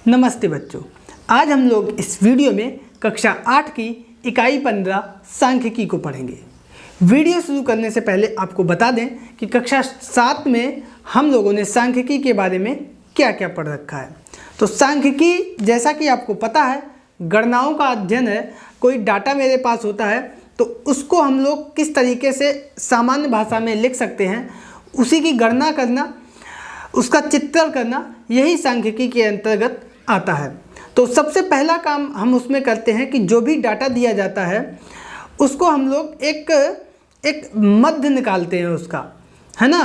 नमस्ते बच्चों, आज हम लोग इस वीडियो में कक्षा 8 की इकाई 15 सांख्यिकी को पढ़ेंगे। वीडियो शुरू करने से पहले आपको बता दें कि कक्षा 7 में हम लोगों ने सांख्यिकी के बारे में क्या क्या पढ़ रखा है। तो सांख्यिकी जैसा कि आपको पता है गणनाओं का अध्ययन है। कोई डाटा मेरे पास होता है तो उसको हम लोग किस तरीके से सामान्य भाषा में लिख सकते हैं, उसी की गणना करना, उसका चित्रण करना, यही सांख्यिकी के अंतर्गत आता है। तो सबसे पहला काम हम उसमें करते हैं कि जो भी डाटा दिया जाता है उसको हम लोग एक मध्य निकालते हैं उसका, है ना,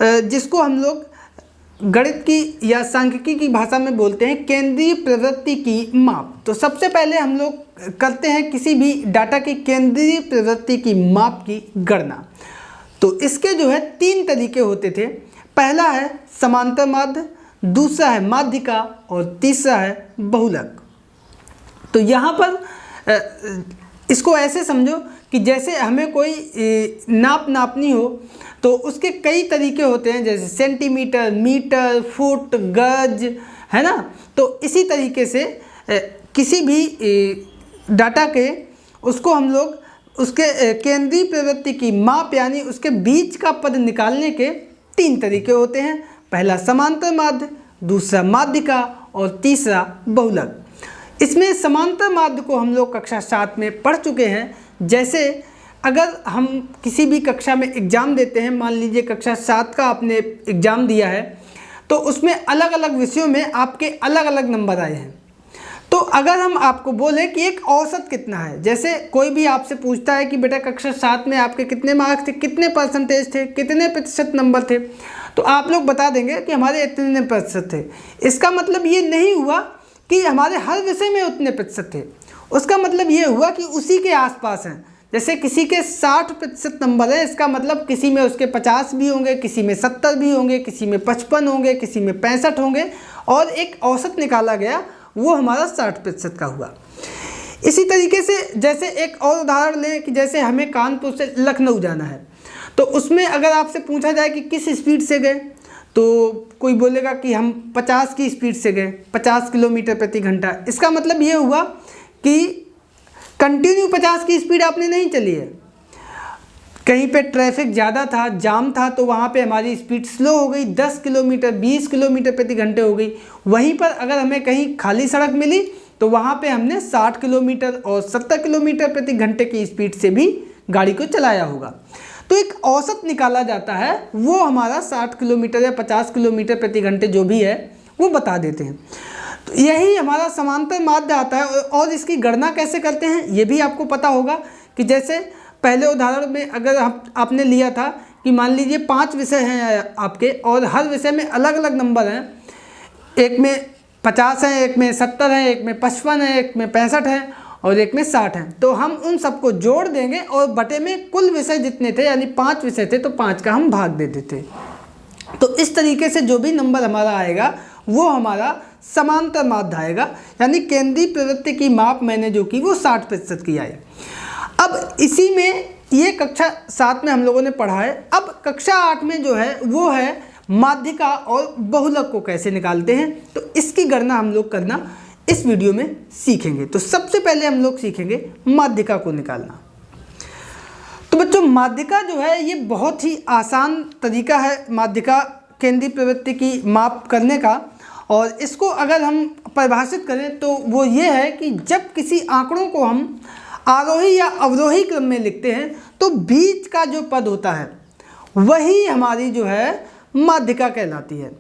जिसको हम लोग गणित की या सांख्यिकी की भाषा में बोलते हैं केंद्रीय प्रवृत्ति की माप। तो सबसे पहले हम लोग करते हैं किसी भी डाटा की केंद्रीय प्रवृत्ति की माप की गणना। तो इसके जो है 3 तरीके होते थे। पहला है समांतर माध्य, दूसरा है माध्यिका और तीसरा है बहुलक। तो यहाँ पर इसको ऐसे समझो कि जैसे हमें कोई नापनी हो तो उसके कई तरीके होते हैं, जैसे सेंटीमीटर, मीटर, फुट, गज, है ना। तो इसी तरीके से किसी भी डाटा के उसको हम लोग उसके केंद्रीय प्रवृत्ति की माप यानी उसके बीच का पद निकालने के 3 तरीके होते हैं। पहला समांतर माध्य, दूसरा माध्यिका और तीसरा बहुलक। इसमें समांतर माध्य को हम लोग कक्षा 7 में पढ़ चुके हैं। जैसे अगर हम किसी भी कक्षा में एग्ज़ाम देते हैं, मान लीजिए कक्षा 7 का आपने एग्ज़ाम दिया है, तो उसमें अलग अलग विषयों में आपके अलग अलग नंबर आए हैं। तो अगर हम आपको बोले कि एक औसत कितना है, जैसे कोई भी आपसे पूछता है कि बेटा कक्षा 7 में आपके कितने मार्क्स थे, कितने परसेंटेज थे, कितने प्रतिशत नंबर थे, तो आप लोग बता देंगे कि हमारे इतने प्रतिशत थे। इसका मतलब ये नहीं हुआ कि हमारे हर विषय में उतने प्रतिशत थे, उसका मतलब ये हुआ कि उसी के आसपास हैं। जैसे किसी के 60% नंबर है, इसका मतलब किसी में उसके 50 भी होंगे, किसी में 70 भी होंगे, किसी में 55 होंगे, किसी में 65 होंगे, और एक औसत निकाला गया, वो हमारा 60% का हुआ। इसी तरीके से जैसे एक और उदाहरण लें कि जैसे हमें कानपुर से लखनऊ जाना है, तो उसमें अगर आपसे पूछा जाए कि किस स्पीड से गए, तो कोई बोलेगा कि हम 50 की स्पीड से गए, 50 किलोमीटर प्रति घंटा। इसका मतलब ये हुआ कि कंटिन्यू 50 की स्पीड आपने नहीं चली है, कहीं पे ट्रैफिक ज़्यादा था, जाम था, तो वहाँ पे हमारी स्पीड स्लो हो गई, 10 किलोमीटर 20 किलोमीटर प्रति घंटे हो गई। वहीं पर अगर हमें कहीं खाली सड़क मिली तो वहाँ पे हमने 60 किलोमीटर और 70 किलोमीटर प्रति घंटे की स्पीड से भी गाड़ी को चलाया होगा। तो एक औसत निकाला जाता है, वो हमारा 60 किलोमीटर या 50 किलोमीटर प्रति घंटे जो भी है वो बता देते हैं। तो यही हमारा समांतर माध्य आता है। और इसकी गणना कैसे करते हैं ये भी आपको पता होगा कि जैसे पहले उदाहरण में अगर आपने लिया था कि मान लीजिए 5 विषय हैं आपके और हर विषय में अलग अलग नंबर हैं, एक में 50 हैं, एक में 70 हैं, एक में 55 है, एक में 65 है और एक में 60 हैं। तो हम उन सबको जोड़ देंगे और बटे में कुल विषय जितने थे, यानी 5 विषय थे तो 5 का हम भाग दे देते। तो इस तरीके से जो भी नंबर हमारा आएगा वो हमारा समांतर माध्य आएगा, यानी केंद्रीय प्रवृत्ति की माप मैंने जो की वो 60% की आई। अब इसी में ये कक्षा 7 में हम लोगों ने पढ़ा है। अब कक्षा 8 में जो है वो है माध्यिका और बहुलक को कैसे निकालते हैं। तो इसकी गणना हम लोग करना इस वीडियो में सीखेंगे। तो सबसे पहले हम लोग सीखेंगे माध्यिका को निकालना। तो बच्चों माध्यिका जो है ये बहुत ही आसान तरीका है माध्यिका केंद्रीय प्रवृत्ति की माप करने का। और इसको अगर हम परिभाषित करें तो वो ये है कि जब किसी आंकड़ों को हम आरोही या अवरोही क्रम में लिखते हैं तो बीच का जो पद होता है वही हमारी जो है माध्यिका कहलाती है।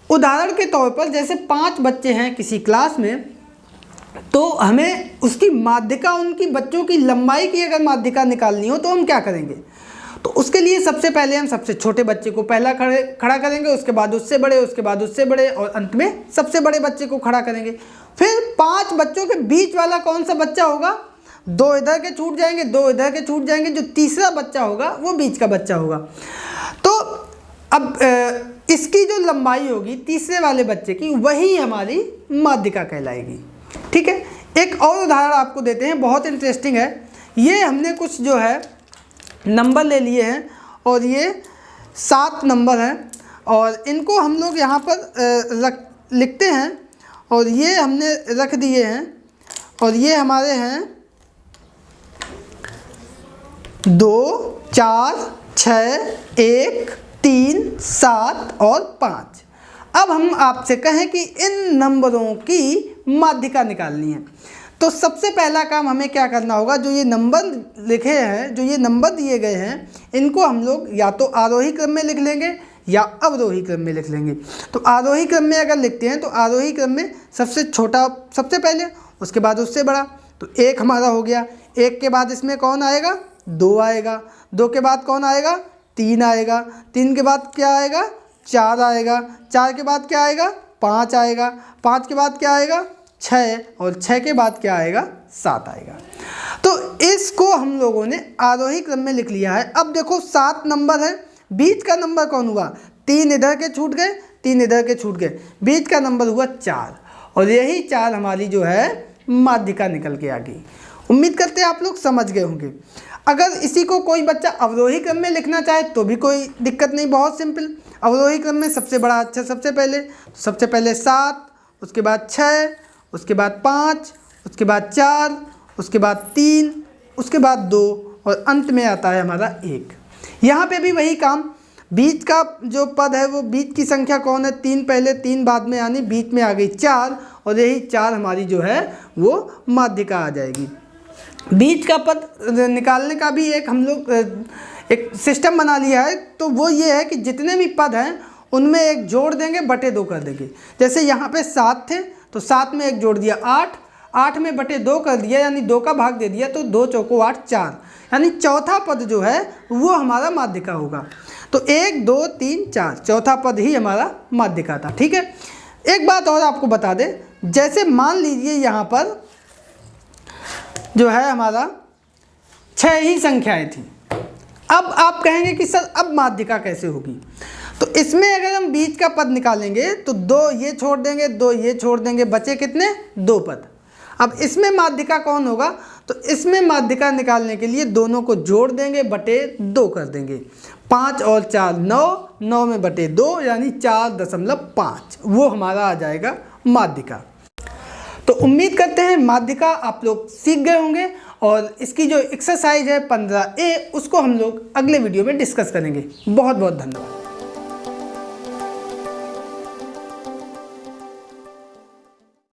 उदाहरण के तौर पर जैसे 5 बच्चे हैं किसी क्लास में, तो हमें उसकी माध्यिका, उनकी बच्चों की लंबाई की अगर माध्यिका निकालनी हो तो हम क्या करेंगे। तो उसके लिए सबसे पहले हम सबसे छोटे बच्चे को पहला खड़ा करेंगे, उसके बाद उससे बड़े, उसके बाद उससे बड़े और अंत में सबसे बड़े बच्चे को खड़ा करेंगे। फिर 5 बच्चों के बीच वाला कौन सा बच्चा होगा, 2 इधर के छूट जाएंगे, 2 इधर के छूट जाएंगे, जो तीसरा बच्चा होगा वो बीच का बच्चा होगा। तो अब इसकी जो लंबाई होगी तीसरे वाले बच्चे की वही हमारी माध्यिका कहलाएगी। ठीक है, एक और उदाहरण आपको देते हैं, बहुत इंटरेस्टिंग है। ये हमने कुछ जो है नंबर ले लिए हैं और ये 7 नंबर हैं और इनको हम लोग यहाँ पर लिखते हैं और ये हमने रख दिए हैं, और ये हमारे हैं 2, 4, 6, 1, 3, 7 और 5। अब हम आपसे कहें कि इन नंबरों की माध्यिका निकालनी है, तो सबसे पहला काम हमें क्या करना होगा, जो ये नंबर लिखे हैं, जो ये नंबर दिए गए हैं, इनको हम लोग या तो आरोही क्रम में लिख लेंगे या अवरोही क्रम में लिख लेंगे। तो आरोही क्रम में अगर लिखते हैं तो आरोही क्रम में सबसे छोटा सबसे पहले, उसके बाद उससे बड़ा। तो 1 हमारा हो गया, 1 के बाद इसमें कौन आएगा, 2 आएगा, 2 के बाद कौन आएगा, 3 आएगा, 3 के बाद क्या आएगा, 4 आएगा, 4 के बाद क्या आएगा, 5 आएगा, 5 के बाद क्या आएगा, 6, और 6 के बाद क्या आएगा, 7 आएगा। तो इसको हम लोगों ने आरोही क्रम में लिख लिया है। अब देखो 7 नंबर है, बीच का नंबर कौन हुआ, 3 इधर के छूट गए, 3 इधर के छूट गए, बीच का नंबर हुआ 4, और यही 4 हमारी जो है माध्यिका निकल के आ गई। उम्मीद करते हैं आप लोग समझ गए होंगे। अगर इसी को कोई बच्चा अवरोही क्रम में लिखना चाहे तो भी कोई दिक्कत नहीं, बहुत सिंपल। अवरोही क्रम में सबसे बड़ा अक्षर सबसे पहले 7, उसके बाद 6, उसके बाद 5, उसके बाद 4, उसके बाद 3, उसके बाद 2, और अंत में आता है हमारा 1। यहाँ पे भी वही काम, बीच का जो पद है वो बीच की संख्या कौन है, 3 पहले 3 बाद में, यानी बीच में आ गई 4, और यही 4 हमारी जो है वो माध्यिका आ जाएगी। बीच का पद निकालने का भी एक हम लोग एक सिस्टम बना लिया है, तो वो ये है कि जितने भी पद हैं उनमें एक जोड़ देंगे, बटे 2 कर देंगे। जैसे यहाँ पे 7 थे तो 7 में एक जोड़ दिया 8, 8 में बटे 2 कर दिया, यानी 2 का भाग दे दिया, तो 2 चौको 8, 4, यानी चौथा पद जो है वो हमारा माध्यिका होगा। तो 1, 2, 3, 4 चौथा पद ही हमारा माध्यिका था। ठीक है, एक बात और आपको बता दें, जैसे मान लीजिए यहाँ पर जो है हमारा 6 ही संख्याएं थी। अब आप कहेंगे कि सर अब माध्यिका कैसे होगी, तो इसमें अगर हम बीच का पद निकालेंगे तो 2 ये छोड़ देंगे, 2 ये छोड़ देंगे, बचे कितने, 2 पद। अब इसमें माध्यिका कौन होगा, तो इसमें माध्यिका निकालने के लिए दोनों को जोड़ देंगे, बटे 2 कर देंगे। 5 और 4 9, 9 में बटे 2 यानी 4.5, वो हमारा आ जाएगा माध्यिका। तो उम्मीद करते हैं माध्यिका आप लोग सीख गए होंगे, और इसकी जो एक्सरसाइज है 15A उसको हम लोग अगले वीडियो में डिस्कस करेंगे। बहुत बहुत धन्यवाद।